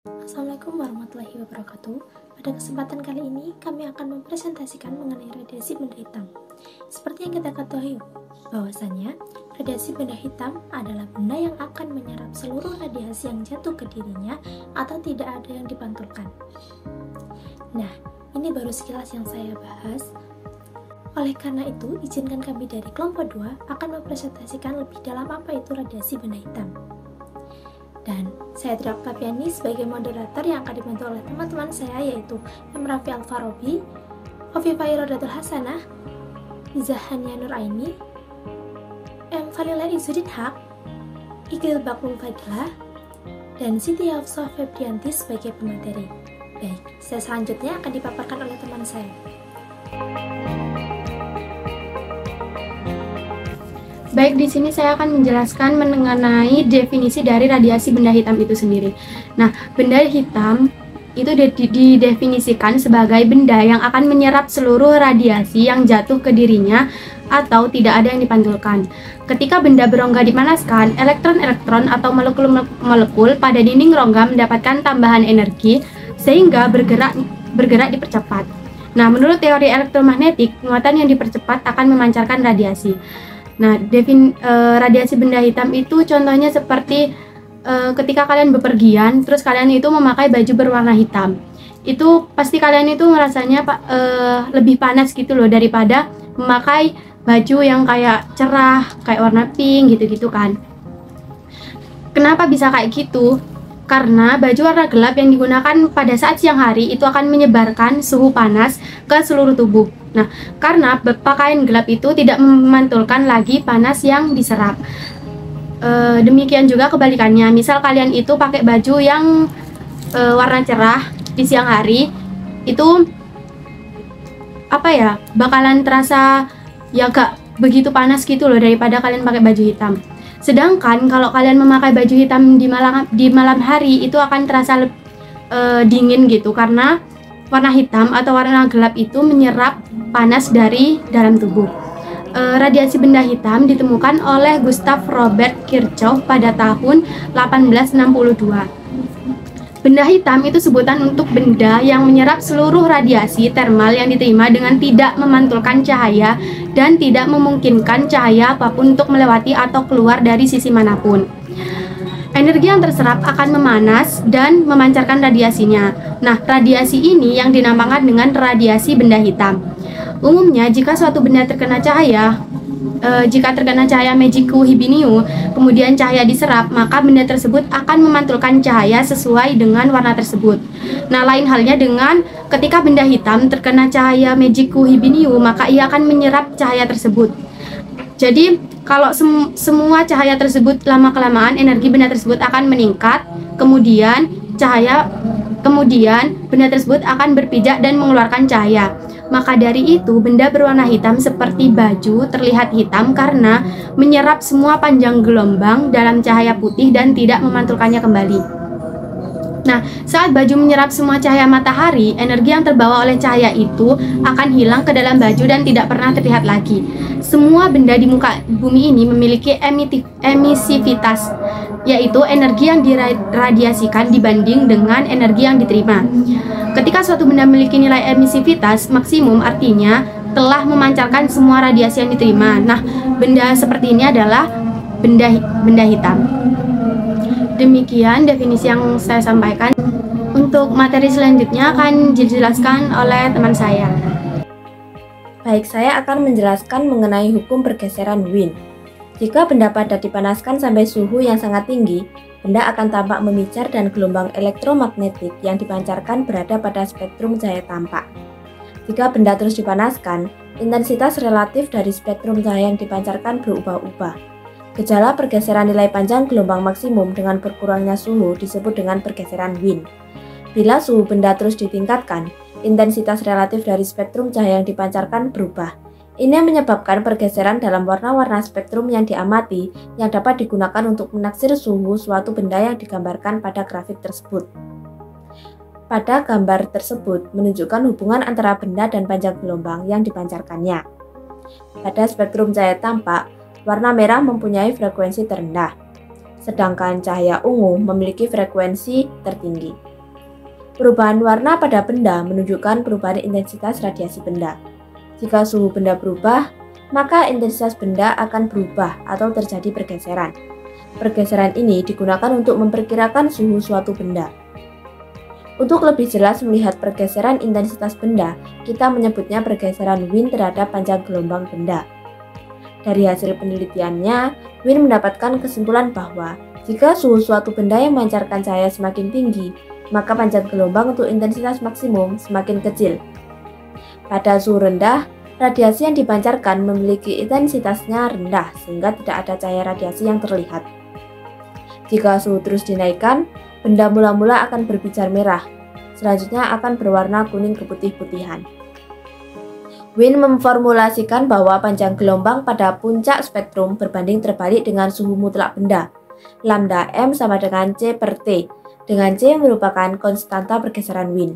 Assalamualaikum warahmatullahi wabarakatuh. Pada kesempatan kali ini, kami akan mempresentasikan mengenai radiasi benda hitam. Seperti yang kita ketahui, bahwasanya radiasi benda hitam adalah benda yang akan menyerap seluruh radiasi yang jatuh ke dirinya atau tidak ada yang dipantulkan. Nah, ini baru sekilas yang saya bahas. Oleh karena itu, izinkan kami dari kelompok 2 akan mempresentasikan lebih dalam apa itu radiasi benda hitam. Dan saya Tria Oktaviani sebagai moderator yang akan dibantu oleh teman-teman saya, yaitu M. Raffi Al-Farabi, Hovifah Irodatul Hasanah, Zahania Nuraini, M. Falila Izzuddin Haq, Iqlil Bakmul Fadilah, dan Siti Hafsah Febrianti sebagai pemateri. Baik, selanjutnya akan dipaparkan oleh teman saya. Baik, di sini saya akan menjelaskan mengenai definisi dari radiasi benda hitam itu sendiri. Nah, benda hitam itu didefinisikan sebagai benda yang akan menyerap seluruh radiasi yang jatuh ke dirinya atau tidak ada yang dipantulkan. Ketika benda berongga dipanaskan, elektron-elektron atau molekul pada dinding rongga mendapatkan tambahan energi sehingga bergerak dipercepat. Nah, menurut teori elektromagnetik, muatan yang dipercepat akan memancarkan radiasi. Nah, radiasi benda hitam itu contohnya seperti ketika kalian bepergian, terus kalian itu memakai baju berwarna hitam. Itu pasti kalian itu ngerasanya lebih panas gitu loh daripada memakai baju yang kayak cerah, kayak warna pink gitu-gitu kan. Kenapa bisa kayak gitu? Karena baju warna gelap yang digunakan pada saat siang hari itu akan menyebarkan suhu panas ke seluruh tubuh. Nah, karena pakaian gelap itu tidak memantulkan lagi panas yang diserap. Demikian juga kebalikannya, misal kalian itu pakai baju yang warna cerah di siang hari, itu bakalan terasa ya gak begitu panas gitu loh daripada kalian pakai baju hitam. Sedangkan kalau kalian memakai baju hitam di malam hari itu akan terasa dingin gitu, karena warna hitam atau warna gelap itu menyerap panas dari dalam tubuh. Radiasi benda hitam ditemukan oleh Gustav Robert Kirchhoff pada tahun 1862. Benda hitam itu sebutan untuk benda yang menyerap seluruh radiasi termal yang diterima dengan tidak memantulkan cahaya dan tidak memungkinkan cahaya apapun untuk melewati atau keluar dari sisi manapun. Energi yang terserap akan memanas dan memancarkan radiasinya. Nah, radiasi ini yang dinamakan dengan radiasi benda hitam. Umumnya, jika suatu benda terkena cahaya, Magicu Hibiniu, kemudian cahaya diserap, maka benda tersebut akan memantulkan cahaya sesuai dengan warna tersebut. Nah, lain halnya dengan ketika benda hitam terkena cahaya Magicu Hibiniu, maka ia akan menyerap cahaya tersebut. Jadi, kalau semua cahaya tersebut lama-kelamaan energi benda tersebut akan meningkat, kemudian benda tersebut akan berpijak dan mengeluarkan cahaya. Maka dari itu, benda berwarna hitam seperti baju terlihat hitam karena menyerap semua panjang gelombang dalam cahaya putih dan tidak memantulkannya kembali. Nah, saat baju menyerap semua cahaya matahari, energi yang terbawa oleh cahaya itu akan hilang ke dalam baju dan tidak pernah terlihat lagi. Semua benda di muka bumi ini memiliki emisivitas, yaitu energi yang diradiasikan dibanding dengan energi yang diterima. Ketika suatu benda memiliki nilai emisivitas maksimum, artinya telah memancarkan semua radiasi yang diterima. Nah, benda seperti ini adalah benda hitam. Demikian definisi yang saya sampaikan. Untuk materi selanjutnya akan dijelaskan oleh teman saya. Baik, saya akan menjelaskan mengenai hukum pergeseran Wien. Jika benda padat dipanaskan sampai suhu yang sangat tinggi, benda akan tampak memijar dan gelombang elektromagnetik yang dipancarkan berada pada spektrum cahaya tampak. Jika benda terus dipanaskan, intensitas relatif dari spektrum cahaya yang dipancarkan berubah-ubah. Gejala pergeseran nilai panjang gelombang maksimum dengan berkurangnya suhu disebut dengan pergeseran Wien. Bila suhu benda terus ditingkatkan, intensitas relatif dari spektrum cahaya yang dipancarkan berubah. Ini menyebabkan pergeseran dalam warna-warna spektrum yang diamati yang dapat digunakan untuk menaksir suhu suatu benda yang digambarkan pada grafik tersebut. Pada gambar tersebut menunjukkan hubungan antara benda dan panjang gelombang yang dipancarkannya. Pada spektrum cahaya tampak, warna merah mempunyai frekuensi terendah, sedangkan cahaya ungu memiliki frekuensi tertinggi. Perubahan warna pada benda menunjukkan perubahan intensitas radiasi benda. Jika suhu benda berubah, maka intensitas benda akan berubah atau terjadi pergeseran. Pergeseran ini digunakan untuk memperkirakan suhu suatu benda. Untuk lebih jelas melihat pergeseran intensitas benda, kita menyebutnya pergeseran Wien terhadap panjang gelombang benda. Dari hasil penelitiannya, Wien mendapatkan kesimpulan bahwa jika suhu suatu benda yang memancarkan cahaya semakin tinggi, maka panjang gelombang untuk intensitas maksimum semakin kecil. Pada suhu rendah, radiasi yang dipancarkan memiliki intensitasnya rendah sehingga tidak ada cahaya radiasi yang terlihat. Jika suhu terus dinaikkan, benda mula-mula akan berbijar merah, selanjutnya akan berwarna kuning keputih-putihan. Wien memformulasikan bahwa panjang gelombang pada puncak spektrum berbanding terbalik dengan suhu mutlak benda. Lambda M sama dengan C per T, dengan C merupakan konstanta pergeseran Wien.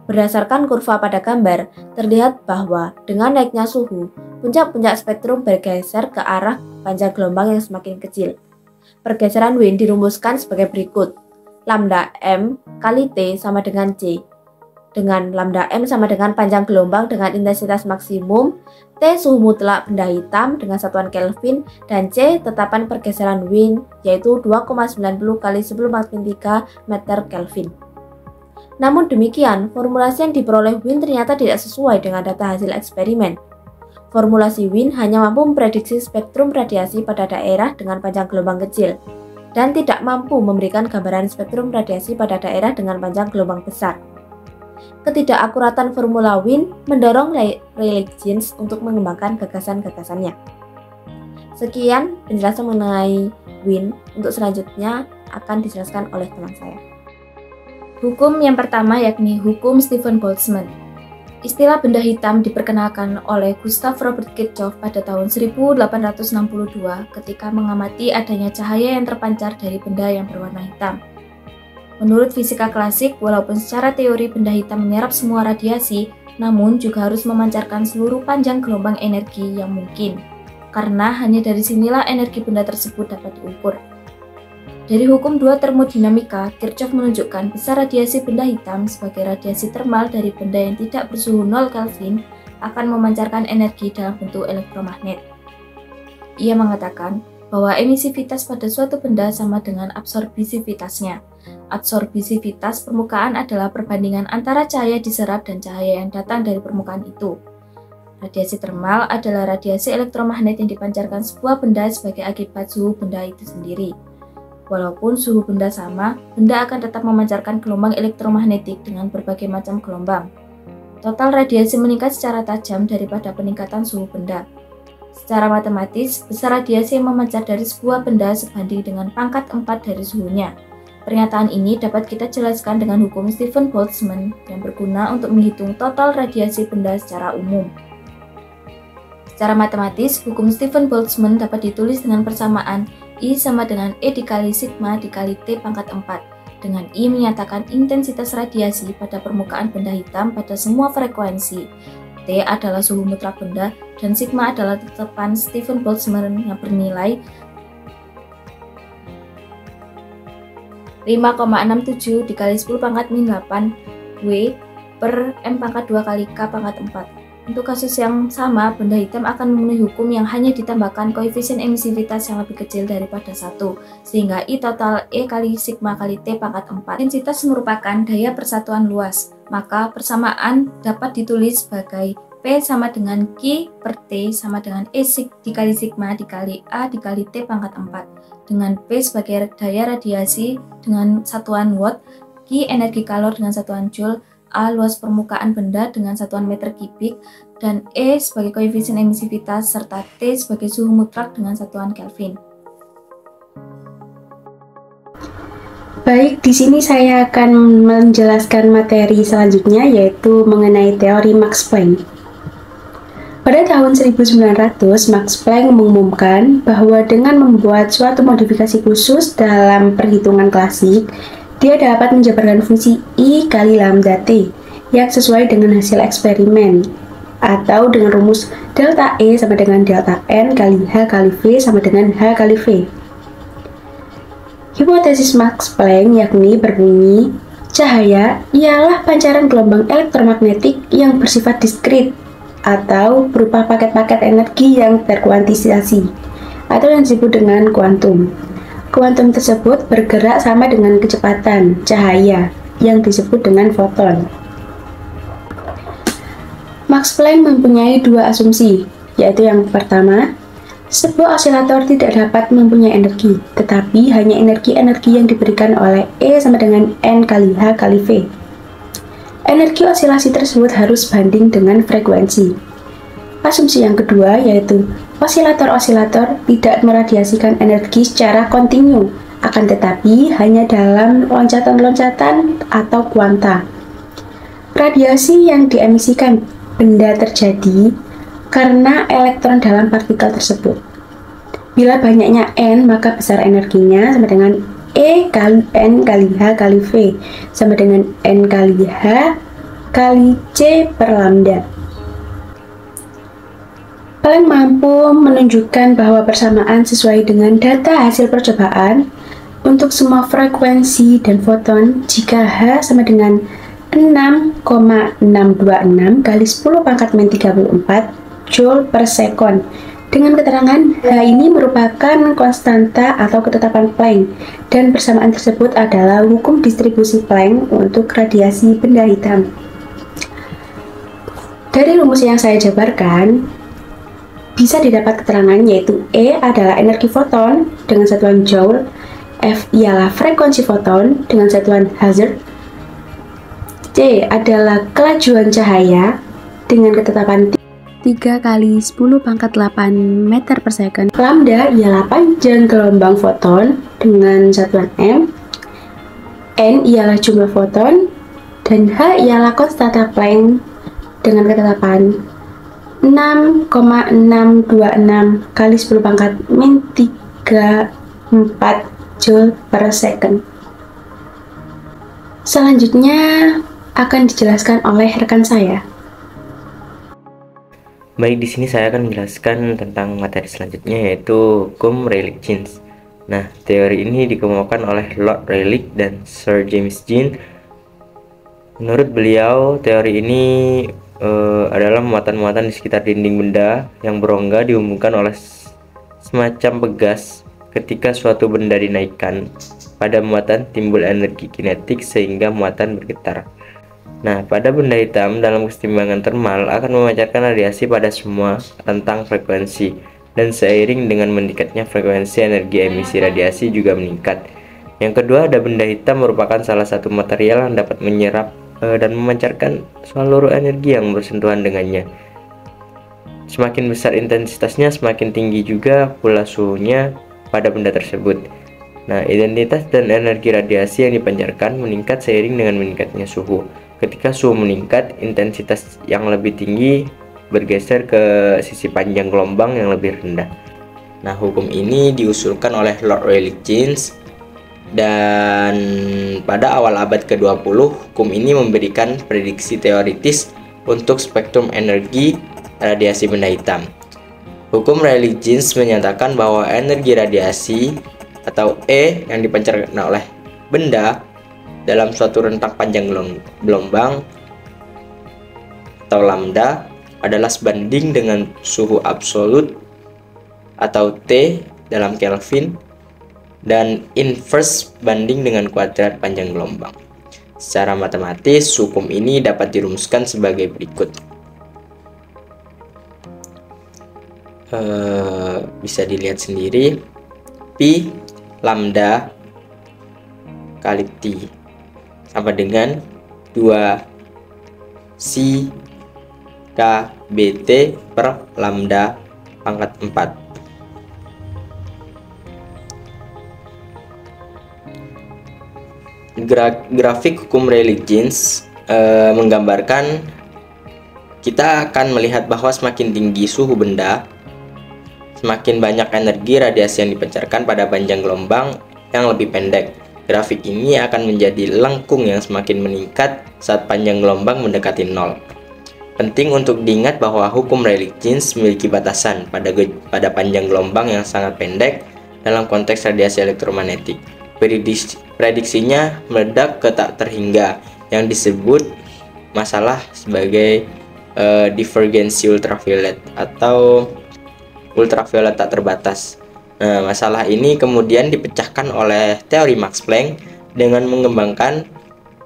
Berdasarkan kurva pada gambar, terlihat bahwa dengan naiknya suhu, puncak-puncak spektrum bergeser ke arah panjang gelombang yang semakin kecil. Pergeseran Wien dirumuskan sebagai berikut. Lambda M kali T sama dengan C, dengan lambda M sama dengan panjang gelombang dengan intensitas maksimum, T suhu mutlak benda hitam dengan satuan Kelvin, dan C tetapan pergeseran Wien yaitu 2,90 kali 10⁻³ meter Kelvin. Namun demikian, formulasi yang diperoleh Wien ternyata tidak sesuai dengan data hasil eksperimen. Formulasi Wien hanya mampu memprediksi spektrum radiasi pada daerah dengan panjang gelombang kecil, dan tidak mampu memberikan gambaran spektrum radiasi pada daerah dengan panjang gelombang besar. Ketidakakuratan formula Wien mendorong Rayleigh Jeans untuk mengembangkan gagasan-gagasannya. Sekian penjelasan mengenai Wien, untuk selanjutnya akan dijelaskan oleh teman saya. Hukum yang pertama yakni hukum Stephen Boltzmann. Istilah benda hitam diperkenalkan oleh Gustav Robert Kirchhoff pada tahun 1862 ketika mengamati adanya cahaya yang terpancar dari benda yang berwarna hitam. Menurut fisika klasik, walaupun secara teori benda hitam menyerap semua radiasi, namun juga harus memancarkan seluruh panjang gelombang energi yang mungkin, karena hanya dari sinilah energi benda tersebut dapat diukur. Dari hukum dua termodinamika, Kirchhoff menunjukkan besar radiasi benda hitam sebagai radiasi termal dari benda yang tidak bersuhu 0 Kelvin akan memancarkan energi dalam bentuk elektromagnet. Ia mengatakan bahwa emisivitas pada suatu benda sama dengan absorbisivitasnya. Absorbisivitas permukaan adalah perbandingan antara cahaya diserap dan cahaya yang datang dari permukaan itu. Radiasi termal adalah radiasi elektromagnet yang dipancarkan sebuah benda sebagai akibat suhu benda itu sendiri. Walaupun suhu benda sama, benda akan tetap memancarkan gelombang elektromagnetik dengan berbagai macam gelombang. Total radiasi meningkat secara tajam daripada peningkatan suhu benda. Secara matematis, besar radiasi yang memancar dari sebuah benda sebanding dengan pangkat 4 dari suhunya. Pernyataan ini dapat kita jelaskan dengan hukum Stephen Boltzmann yang berguna untuk menghitung total radiasi benda secara umum. Secara matematis, hukum Stephen Boltzmann dapat ditulis dengan persamaan I sama dengan E dikali sigma dikali T pangkat 4, dengan I menyatakan intensitas radiasi pada permukaan benda hitam pada semua frekuensi, T adalah suhu mutlak benda, dan sigma adalah tetapan Stephen Boltzmann yang bernilai 5,67 dikali 10⁻⁸ W per M pangkat 2 kali K pangkat 4. Untuk kasus yang sama, benda hitam akan memenuhi hukum yang hanya ditambahkan koefisien emisivitas yang lebih kecil daripada 1, sehingga I total E kali sigma kali T pangkat 4. Intensitas merupakan daya persatuan luas, maka persamaan dapat ditulis sebagai P sama dengan Q per T sama dengan E dikali sigma dikali A dikali T pangkat 4, dengan P sebagai daya radiasi dengan satuan watt, Q energi kalor dengan satuan joule, A luas permukaan benda dengan satuan meter kubik, dan E sebagai koefisien emisivitas, serta T sebagai suhu mutlak dengan satuan Kelvin. Baik, di sini saya akan menjelaskan materi selanjutnya, yaitu mengenai teori Max Planck. Pada tahun 1900, Max Planck mengumumkan bahwa dengan membuat suatu modifikasi khusus dalam perhitungan klasik, dia dapat menjabarkan fungsi I kali lambda T yang sesuai dengan hasil eksperimen, atau dengan rumus delta E sama dengan delta N kali H kali V sama dengan H kali V. Hipotesis Max Planck yakni berbunyi, Cahaya ialah pancaran gelombang elektromagnetik yang bersifat diskrit atau berupa paket-paket energi yang terkuantisasi atau yang disebut dengan kuantum. Kuantum tersebut bergerak sama dengan kecepatan cahaya yang disebut dengan foton. Max Planck mempunyai dua asumsi, yaitu yang pertama, sebuah osilator tidak dapat mempunyai energi, tetapi hanya energi-energi yang diberikan oleh E sama dengan N kali H kali V. Energi osilasi tersebut harus banding dengan frekuensi. Asumsi yang kedua yaitu osilator-osilator tidak meradiasikan energi secara kontinu, akan tetapi hanya dalam loncatan-loncatan atau kuanta. Radiasi yang diemisikan benda terjadi karena elektron dalam partikel tersebut. Bila banyaknya N, maka besar energinya sama dengan E kali N kali H kali V, sama dengan N kali H kali C per lambda. Planck mampu menunjukkan bahwa persamaan sesuai dengan data hasil percobaan untuk semua frekuensi dan foton jika H sama dengan 6,626 kali 10 pangkat min 34 Joule per sekon. Dengan keterangan H ini merupakan konstanta atau ketetapan Planck dan persamaan tersebut adalah hukum distribusi Planck untuk radiasi benda hitam. Dari rumus yang saya jabarkan bisa didapat keterangan yaitu E adalah energi foton dengan satuan Joule, F ialah frekuensi foton dengan satuan Hertz, C adalah kelajuan cahaya dengan ketetapan 3 kali 10 pangkat 8 meter per second. Lambda ialah panjang gelombang foton dengan satuan M. N ialah jumlah foton. Dan H ialah konstanta Planck dengan ketetapan 6,626 kali 10 pangkat min 34 Joule per second. Selanjutnya akan dijelaskan oleh rekan saya. Baik, di sini saya akan menjelaskan tentang materi selanjutnya yaitu hukum Rayleigh-Jeans. Nah, teori ini dikemukakan oleh Lord Rayleigh dan Sir James Jeans. Menurut beliau, teori ini adalah muatan-muatan di sekitar dinding benda yang berongga dihubungkan oleh semacam pegas. Ketika suatu benda dinaikkan, pada muatan timbul energi kinetik sehingga muatan bergetar. Nah, pada benda hitam dalam kesetimbangan termal akan memancarkan radiasi pada semua rentang frekuensi, dan seiring dengan meningkatnya frekuensi energi emisi radiasi juga meningkat. Yang kedua, ada benda hitam merupakan salah satu material yang dapat menyerap dan memancarkan seluruh energi yang bersentuhan dengannya. Semakin besar intensitasnya, semakin tinggi juga pula suhunya pada benda tersebut. Nah, intensitas dan energi radiasi yang dipancarkan meningkat seiring dengan meningkatnya suhu. Ketika suhu meningkat, intensitas yang lebih tinggi bergeser ke sisi panjang gelombang yang lebih rendah. Nah, hukum ini diusulkan oleh Lord Rayleigh-Jeans, dan pada awal abad ke-20, hukum ini memberikan prediksi teoritis untuk spektrum energi radiasi benda hitam. Hukum Rayleigh-Jeans menyatakan bahwa energi radiasi atau E yang dipancarkan oleh benda dalam suatu rentang panjang gelombang atau lambda adalah sebanding dengan suhu absolut atau T dalam Kelvin dan inverse banding dengan kuadrat panjang gelombang. Secara matematis, hukum ini dapat dirumuskan sebagai berikut. Bisa dilihat sendiri, pi lambda kali T sama dengan 2 si KBT per lambda pangkat 4. Grafik hukum Rayleigh-Jeans menggambarkan kita akan melihat bahwa semakin tinggi suhu benda, semakin banyak energi radiasi yang dipancarkan pada panjang gelombang yang lebih pendek. Grafik ini akan menjadi lengkung yang semakin meningkat saat panjang gelombang mendekati nol. Penting untuk diingat bahwa hukum Rayleigh-Jeans memiliki batasan pada panjang gelombang yang sangat pendek dalam konteks radiasi elektromagnetik. prediksinya meledak ke tak terhingga yang disebut masalah sebagai divergensi ultraviolet atau ultraviolet tak terbatas. Nah, masalah ini kemudian dipecahkan oleh teori Max Planck dengan mengembangkan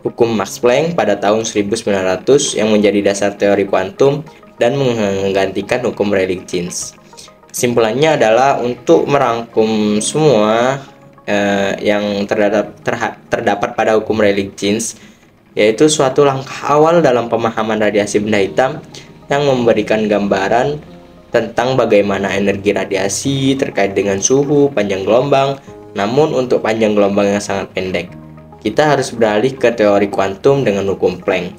hukum Max Planck pada tahun 1900 yang menjadi dasar teori kuantum dan menggantikan hukum Rayleigh-Jeans. Kesimpulannya adalah untuk merangkum semua yang terdapat pada hukum Rayleigh-Jeans, yaitu suatu langkah awal dalam pemahaman radiasi benda hitam yang memberikan gambaran tentang bagaimana energi radiasi terkait dengan suhu, panjang gelombang. Namun untuk panjang gelombang yang sangat pendek, kita harus beralih ke teori kuantum dengan hukum Planck.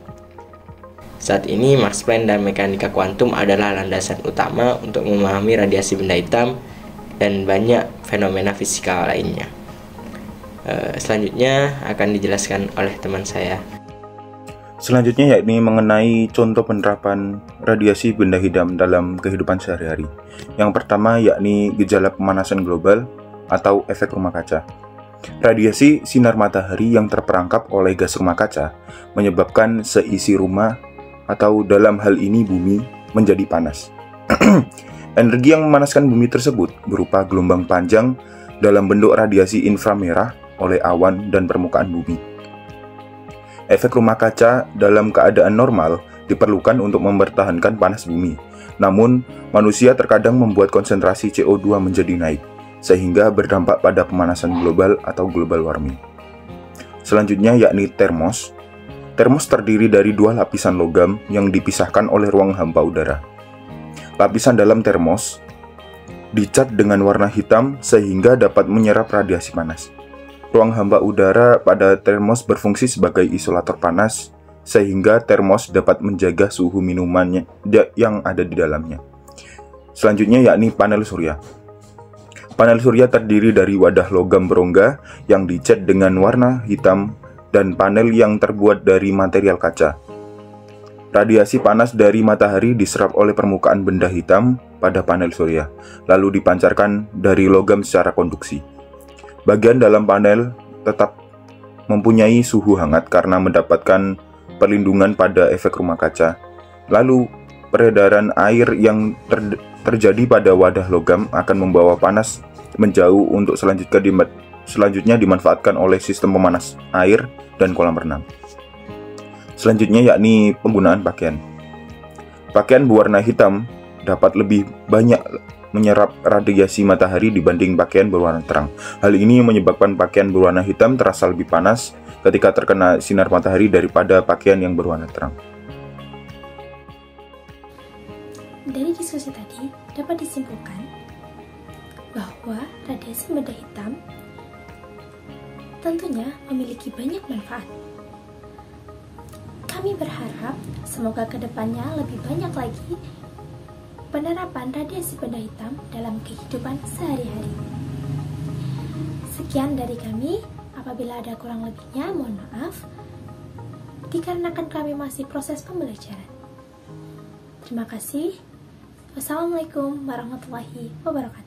Saat ini Max Planck dan mekanika kuantum adalah landasan utama untuk memahami radiasi benda hitam dan banyak fenomena fisika lainnya. Selanjutnya akan dijelaskan oleh teman saya. Selanjutnya yakni mengenai contoh penerapan radiasi benda hitam dalam kehidupan sehari-hari. Yang pertama yakni gejala pemanasan global atau efek rumah kaca. Radiasi sinar matahari yang terperangkap oleh gas rumah kaca menyebabkan seisi rumah atau dalam hal ini bumi menjadi panas. Energi yang memanaskan bumi tersebut berupa gelombang panjang dalam bentuk radiasi inframerah oleh awan dan permukaan bumi. Efek rumah kaca dalam keadaan normal diperlukan untuk mempertahankan panas bumi. Namun, manusia terkadang membuat konsentrasi CO2 menjadi naik, sehingga berdampak pada pemanasan global atau global warming. Selanjutnya yakni termos. Termos terdiri dari dua lapisan logam yang dipisahkan oleh ruang hampa udara. Lapisan dalam termos dicat dengan warna hitam sehingga dapat menyerap radiasi panas. Ruang hampa udara pada termos berfungsi sebagai isolator panas sehingga termos dapat menjaga suhu minumannya yang ada di dalamnya. Selanjutnya yakni panel surya. Panel surya terdiri dari wadah logam berongga yang dicat dengan warna hitam dan panel yang terbuat dari material kaca. Radiasi panas dari matahari diserap oleh permukaan benda hitam pada panel surya, lalu dipancarkan dari logam secara konduksi. Bagian dalam panel tetap mempunyai suhu hangat karena mendapatkan perlindungan pada efek rumah kaca. Lalu, peredaran air yang terjadi pada wadah logam akan membawa panas menjauh untuk selanjutnya dimanfaatkan oleh sistem pemanas air dan kolam renang. Selanjutnya yakni penggunaan pakaian. Pakaian berwarna hitam dapat lebih banyak menyerap radiasi matahari dibanding pakaian berwarna terang. Hal ini menyebabkan pakaian berwarna hitam terasa lebih panas ketika terkena sinar matahari daripada pakaian yang berwarna terang. Dari diskusi tadi dapat disimpulkan bahwa radiasi benda hitam tentunya memiliki banyak manfaat. Kami berharap semoga kedepannya lebih banyak lagi penerapan radiasi benda hitam dalam kehidupan sehari-hari. Sekian dari kami, apabila ada kurang lebihnya mohon maaf, dikarenakan kami masih proses pembelajaran. Terima kasih. Wassalamualaikum warahmatullahi wabarakatuh.